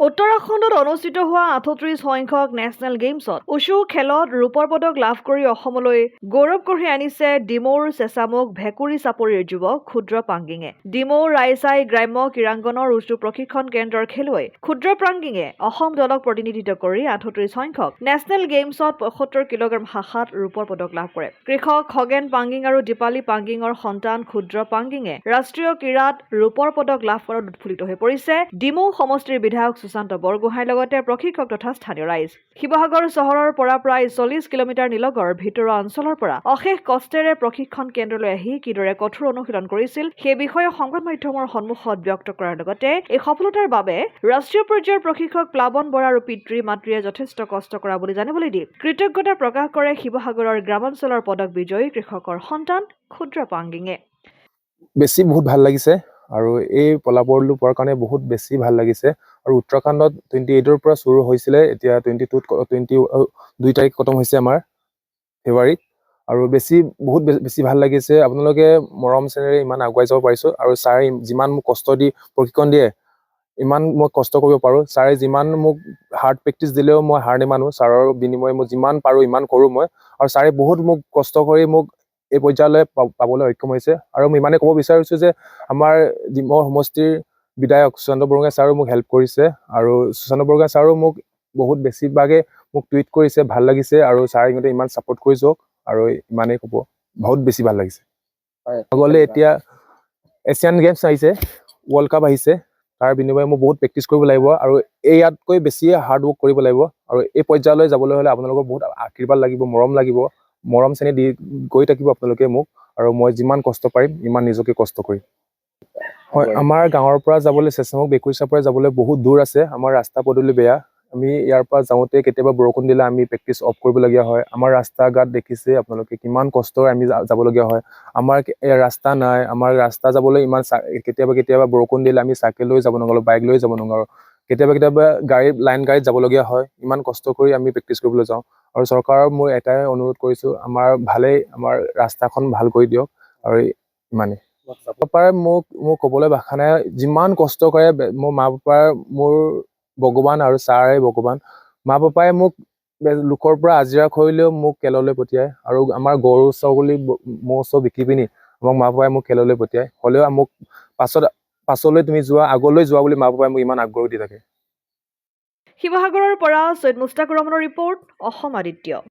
উত্তৰাখণ্ডত অনুষ্ঠিত হোৱা ৩৮ সংখ্যক নেচনেল গেমছত উষু খেলত ৰূপৰ পদক লাভ কৰি অসমলৈ গৌৰৱ কঢ়িয়াই আনিছে ডিমৌৰ চেঁচামুখ ভেকুৰি চাপৰিৰ যুৱক ক্ষুদ্ৰ পাংগিঙে। ডিমৌৰ ৰাইচাই গ্ৰাম্য ক্ৰীড়াংগনৰ উষু প্ৰশিক্ষণ কেন্দ্ৰৰ খেলুৱৈ ক্ষুদ্ৰ পাংগিঙে অসম দলক প্ৰতিনিধিত্ব কৰি ৩৮ সংখ্যক নেচনেল গেমছত ৭৫ কিলোগ্ৰাম শাখাত ৰূপৰ পদক লাভ কৰে। কৃষক খগেন পাংগিং আৰু দীপালী পাংগিঙৰ সন্তান ক্ষুদ্ৰ পাংগিঙে ৰাষ্ট্ৰীয় ক্ৰীড়াত ৰূপৰ পদক লাভ কৰাত উৎফুল্লিত হৈ পৰিছে ডিমৌ সমষ্টিৰ বিধায়ক সুশান্ত বৰগোহাঁইৰ লগতে প্ৰশিক্ষক তথা স্থানীয় ৰাইজ। শিৱসাগৰ চহৰৰ পৰা প্ৰায় ৪০ কিলোমিটাৰ নিলগৰ ভিতৰুৱা অঞ্চলৰ পৰা অশেষ কষ্টেৰে প্ৰশিক্ষণ কেন্দ্ৰলৈ আহি কিদৰে কঠোৰ অনুশীলন কৰিছিল সেই বিষয়ে সংবাদ মাধ্যমৰ সন্মুখত ব্যক্ত কৰাৰ লগতে এই সফলতাৰ বাবে ৰাষ্ট্ৰীয় পৰ্যায়ৰ প্ৰশিক্ষক প্লাৱন বৰা আৰু পিতৃ মাতৃয়ে যথেষ্ট কষ্ট কৰা বুলি জানিবলৈ দি কৃতজ্ঞতা প্ৰকাশ কৰে শিৱসাগৰৰ গ্ৰামাঞ্চলৰ পদক বিজয়ী কৃষকৰ সন্তান ক্ষুদ্ৰ পাংগিঙে। বেছি বহুত ভাল লাগিছে আৰু এই ফলাফলটো পোৱাৰ কাৰণে বহুত বেছি ভাল লাগিছে আৰু উত্তৰাখণ্ডত 28ৰ পৰা শুৰু হৈছিলে, এতিয়া 22 তাৰিখ খতম হৈছে আমাৰ ফেব্ৰুৱাৰীত আৰু বহুত বেছি ভাল লাগিছে। আপোনালোকে মৰম চেনেৰে ইমান আগুৱাই যাব পাৰিছো আৰু ছাৰে যিমান মোক কষ্ট দি প্ৰশিক্ষণ দিয়ে ইমান মই কষ্ট কৰিব পাৰোঁ। ছাৰে যিমান মোক হাৰ্ড প্ৰেক্টিচ দিলেও মই হাৰ নেমানো, ছাৰৰ বিনিময়ে মই যিমান পাৰোঁ ইমান কৰোঁ মই, আৰু ছাৰে বহুত মোক কষ্ট কৰি মোক এই পৰ্যায়লৈ পাবলৈ সক্ষম হৈছে। আৰু মই ইমানে ক'ব বিচাৰিছোঁ যে আমাৰ ডিমৌ সমষ্টিৰ বিধায়ক সুশান্ত বৰগোহাঁই ছাৰো মোক হেল্প কৰিছে আৰু সুশান্ত বৰগোহাঁই ছাৰো মোক বহুত বেছিভাগে মোক টুইট কৰিছে, ভাল লাগিছে আৰু ছাৰে সিহঁতে ইমান ছাপোৰ্ট কৰিছে আৰু ইমানেই ক'ব, বহুত বেছি ভাল লাগিছে। আগলৈ এতিয়া এছিয়ান গেমছ আহিছে, ৱৰ্ল্ড কাপ আহিছে, তাৰ বিনিময়ে মই বহুত প্ৰেক্টিচ কৰিব লাগিব আৰু ইয়াতকৈ বেছি হাৰ্ড ৱৰ্ক কৰিব লাগিব আৰু এই পৰ্যায়লৈ যাবলৈ হ'লে আপোনালোকৰ বহুত আশীৰ্বাদ লাগিব, মৰম চেনেহ দি গৈ থাকিব আপোনালোকে মোক, আৰু মই যিমান কষ্ট পাৰিম ইমান নিজকে কষ্ট কৰিম। হয়, আমাৰ গাঁৱৰ পৰা যাবলৈ চেঁচামুখ ভেকুৰি চাপৰি যাবলৈ বহুত দূৰ আছে। আমাৰ ৰাস্তা পদূলি বেয়া, আমি ইয়াৰ পৰা যাওঁতে কেতিয়াবা বৰষুণ দিলে আমি প্ৰেক্টিচ অফ কৰিবলগীয়া হয়। আমাৰ ৰাস্তা ঘাট দেখিছে আপোনালোকে কিমান কষ্টৰে আমি যাবলগীয়া হয়। আমাৰ ৰাস্তা নাই, আমাৰ ৰাস্তা যাবলৈ ইমান কেতিয়াবা বৰষুণ দিলে আমি চাইকেল লৈ যাব নোৱাৰোঁ, বাইক লৈ যাব নোৱাৰোঁ, কেতিয়াবা লাইন গাড়ীত যাবলগীয়া হয়। ইমান কষ্ট কৰি আমি প্ৰেক্টিচ কৰিবলৈ যাওঁ আৰু চৰকাৰৰ মোৰ এটাই অনুৰোধ কৰিছোঁ, আমাৰ ৰাস্তাখন ভাল কৰি দিয়ক আৰু ইমানেই। পাপাই মোক ক'বলৈ ভাষা নাই, যিমান কষ্ট কৰে মোৰ মা পাপাৰ মোৰ ভগৱান আৰু ছাৰে ভগৱান। মা পাপাই মোক লোকৰ পৰা আজিৰা কৰিলেও মোক খেললৈ পঠিয়ায় আৰু আমাৰ গৰু ছাগলী ম'হ চহ বিকি পিনি আমাক মা পাপাই মোক খেললৈ পঠিয়ায়। হ'লেও মোক পাছলৈ তুমি যোৱা, আগলৈ যোৱা বুলি মা পাপাই মোক ইমান আগ্ৰহ দি থাকে। শিৱসাগৰৰ পৰা চৈয়দ মুস্তাক ৰহমানৰ ৰিপৰ্ট, অসম আদিত্য।